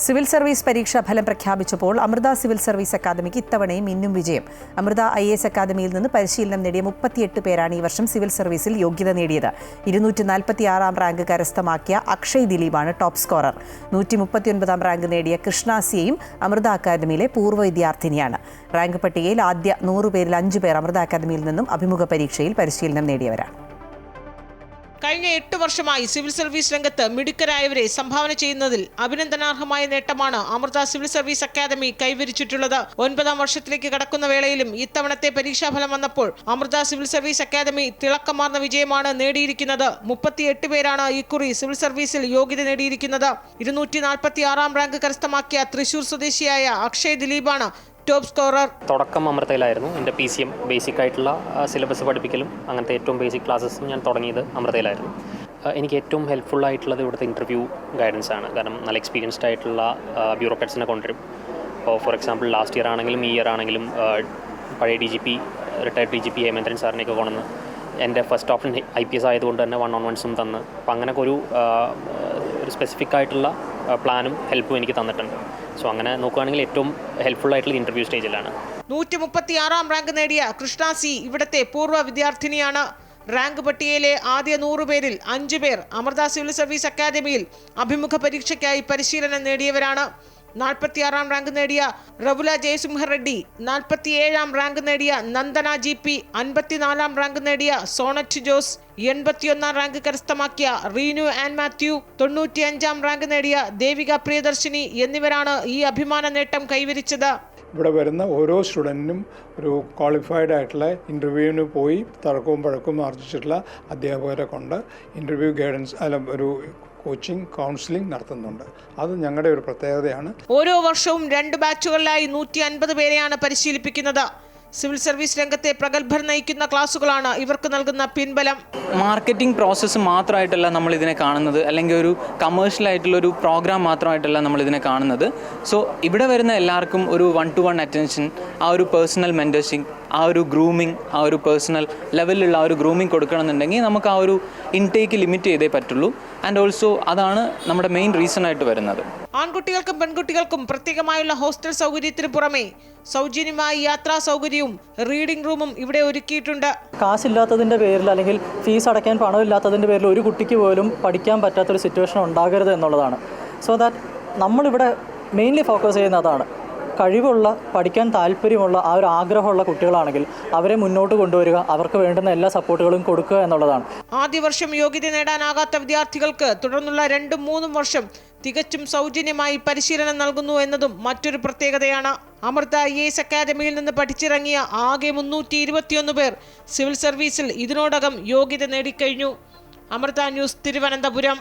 Civil service പരീക്ഷാ ഫലം പ്രഖ്യാപിച്ചപ്പോൾ Amrita civil service academic ഇത്തവണയും മിന്നും വിജയം. അമൃത IAS അക്കാദമിയിൽ നിന്ന് പരിശീലനം നേടിയ 38 പേരാണ് ഈ വർഷം സിവിൽ സർവീസിൽ യോഗ്യത നേടിയത്. 246-ാം റാങ്ക് കരസ്ഥമാക്കിയ അക്ഷയ് ദിലീപാണ് ടോപ്പ് സ്കോറർ. 139-ാം റാങ്ക് നേടിയ കൃഷ്ണ സിയും അമൃത അക്കാദമിയിലെ പൂർവ്വ വിദ്യാർത്ഥിനിയാണ്. റാങ്ക് പട്ടികയിൽ ആദ്യ 100 പേരിൽ 5 പേർ അമൃത അക്കാദമിയിൽ നിന്നും അഭിമുഖ പരീക്ഷയിൽ പരിശീലനം നേടിയവരാണ്. കഴിഞ്ഞ 8 വർഷമായി സിവിൽ സർവീസ് രംഗത്ത് മിടുക്കരായവരെ സംഭാവന ചെയ്യുന്നതിൽ അഭിനന്ദനാർഹമായ നേട്ടമാണ് അമൃത സിവിൽ സർവീസ് അക്കാദമി കൈവരിച്ചിട്ടുള്ളത്. 9ാം വർഷത്തിലേക്ക് കടക്കുന്ന വേളയിലും ഇത്തവണത്തെ പരീക്ഷാഫലം വന്നപ്പോൾ അമൃത സിവിൽ സർവീസ് അക്കാദമി തിളക്കമാർന്ന വിജയമാണ് നേടിയിരിക്കുന്നത്. 38 പേരാണ് ഇക്കുറി സിവിൽ സർവീസിൽ യോഗ്യത നേടിയിരിക്കുന്നത്. 246-ാം റാങ്ക് കരസ്ഥമാക്കിയ തൃശൂർ സ്വദേശിയായ അക്ഷയ് ദിലീപാണ് ടോപ്പ് സ്കോറർ. തുടക്കം അമൃതയിലായിരുന്നു. എൻ്റെ PCM ബേസിക് ആയിട്ടുള്ള സിലബസ് പഠിപ്പിക്കലും അങ്ങനത്തെ ഏറ്റവും ബേസിക് ക്ലാസ്സസും ഞാൻ തുടങ്ങിയത് അമൃതയിലായിരുന്നു. എനിക്ക് ഏറ്റവും ഹെൽപ്ഫുൾ ആയിട്ടുള്ളത് ഇവിടുത്തെ ഇൻ്റർവ്യൂ ഗൈഡൻസ് ആണ്. കാരണം നല്ല എക്സ്പീരിയൻസ്ഡ് ആയിട്ടുള്ള ബ്യൂറോക്രാറ്റ്സിനെ കൊണ്ടുവരും. ഇപ്പോൾ ഫോർ എക്സാമ്പിൾ ലാസ്റ്റ് ഇയർ ആണെങ്കിലും ഈ ഇയർ ആണെങ്കിലും പഴയ DGP റിട്ടയർഡ് DGP ഹേമേന്ദ്രൻ സാറിനെയൊക്കെ കൊണ്ടുവന്ന് എൻ്റെ ഫസ്റ്റ് ഓപ്ഷൻ IPS ആയതുകൊണ്ട് തന്നെ 1-on-1s തന്ന് അപ്പോൾ അങ്ങനെയൊക്കെ ഒരു സ്പെസിഫിക് ആയിട്ടുള്ള പ്ലാനും ഹെൽപ്പും എനിക്ക് തന്നിട്ടുണ്ട്. സോ അങ്ങനെ നോക്കുകയാണെങ്കിൽ ഏറ്റവും ഹെൽപ്ഫുൾ ആയിട്ടുള്ള ഇൻ്റർവ്യൂ സ്റ്റേജിലാണ്. 136-ാം റാങ്ക് നേടിയ കൃഷ്ണ സി ഇവിടുത്തെ പൂർവ്വ വിദ്യാർത്ഥിനിയാണ്. റാങ്ക് പട്ടികയിലെ ആദ്യ 100 പേരിൽ 5 പേർ അമൃത സിവിൽ സർവീസ് അക്കാദമിയിൽ അഭിമുഖ പരീക്ഷയ്ക്കായി പരിശീലനം നേടിയവരാണ്. 46-ാം റാങ്ക് നേടിയ റവുല ജയസിംഹ റെഡ്ഡി, 47-ാം റാങ്ക് നേടിയ നന്ദന GP, 54-ാം റാങ്ക് നേടിയ സോണറ്റ് ജോസ്, 81-ാം റാങ്ക് കരസ്ഥമാക്കിയ റീനു ആൻ മാത്യു, 95-ാം റാങ്ക് നേടിയ ദേവിക പ്രിയദർശിനി എന്നിവരാണ് ഈ അഭിമാന നേട്ടം കൈവരിച്ചത്. ഇവിടെ വരുന്ന ഓരോ സ്റ്റുഡൻറ്റിനും ഒരു ക്വാളിഫൈഡ് ആയിട്ടുള്ള ഇൻ്റർവ്യൂവിന് പോയി തർക്കവും പഴക്കവും ആർജിച്ചിട്ടുള്ള അധ്യാപകരെ കൊണ്ട് ഇൻ്റർവ്യൂ ഗൈഡൻസ് ഒരു കോച്ചിങ് കൗൺസിലിംഗ് നടത്തുന്നുണ്ട്. അത് ഞങ്ങളുടെ ഒരു പ്രത്യേകതയാണ്. ഓരോ വർഷവും 2 ബാച്ചുകളിലായി 150 പേരെയാണ് പരിശീലിപ്പിക്കുന്നത്. സിവിൽ സർവീസ് രംഗത്തെ പ്രഗത്ഭർ നയിക്കുന്ന ക്ലാസുകളാണ് ഇവർക്ക് നൽകുന്ന പിൻബലം. മാർക്കറ്റിംഗ് പ്രോസസ്സ് മാത്രമായിട്ടല്ല നമ്മൾ ഇതിനെ കാണുന്നത്, അല്ലെങ്കിൽ ഒരു കമേഴ്ഷ്യൽ ആയിട്ടുള്ളൊരു പ്രോഗ്രാം മാത്രമായിട്ടല്ല നമ്മൾ ഇതിനെ കാണുന്നത്. സോ ഇവിടെ വരുന്ന എല്ലാവർക്കും ഒരു 1-to-1 അറ്റൻഷൻ, ആ ഒരു പേഴ്സണൽ മെൻറ്റർഷിപ്പ്, ആ ഒരു ഗ്രൂമിങ്, ആ ഒരു പേഴ്സണൽ ലെവലിലുള്ള ആ ഒരു ഗ്രൂമിങ് കൊടുക്കണമെന്നുണ്ടെങ്കിൽ നമുക്ക് ആ ഒരു ഇൻടേക്ക് ലിമിറ്റ് ചെയ്തേ പറ്റുള്ളൂ. ആൻഡ് ഓൾസോ അതാണ് നമ്മുടെ മെയിൻ റീസൺ ആയിട്ട് വരുന്നത്. ആൺകുട്ടികൾക്കും പെൺകുട്ടികൾക്കും പ്രത്യേകമായുള്ള ഹോസ്റ്റൽ സൗകര്യത്തിന് പുറമെ സൗജന്യമായ യാത്രാ സൗകര്യവും റീഡിംഗ് റൂമും ഇവിടെ ഒരുക്കിയിട്ടുണ്ട്. കാശില്ലാത്തതിൻ്റെ പേരിൽ അല്ലെങ്കിൽ ഫീസ് അടയ്ക്കാൻ പണമില്ലാത്തതിൻ്റെ പേരിൽ ഒരു കുട്ടിക്ക് പോലും പഠിക്കാൻ പറ്റാത്തൊരു സിറ്റുവേഷൻ ഉണ്ടാകരുത് എന്നുള്ളതാണ്. സോ ദാറ്റ് നമ്മളിവിടെ മെയിൻലി ഫോക്കസ് ചെയ്യുന്ന അതാണ്. കഴിവുള്ള, പഠിക്കാൻ താല്പര്യമുള്ള, ആ ഒരു ആഗ്രഹമുള്ള കുട്ടികളാണെങ്കിൽ അവരെ മുന്നോട്ട് കൊണ്ടുവരിക, അവർക്ക് വേണ്ടുന്ന എല്ലാ സപ്പോർട്ടുകളും കൊടുക്കുക എന്നുള്ളതാണ്. ആദ്യ വർഷം യോഗ്യത നേടാനാകാത്ത വിദ്യാർത്ഥികൾക്ക് തുടർന്നുള്ള 2-3 വർഷം തികച്ചും സൗജന്യമായി പരിശീലനം നൽകുന്നു എന്നതും മറ്റൊരു പ്രത്യേകതയാണ്. അമൃത IAS അക്കാദമിയിൽ നിന്ന് പഠിച്ചിറങ്ങിയ ആകെ 321 പേർ സിവിൽ സർവീസിൽ ഇതിനോടകം യോഗ്യത നേടിക്കഴിഞ്ഞു. അമൃത ന്യൂസ്, തിരുവനന്തപുരം.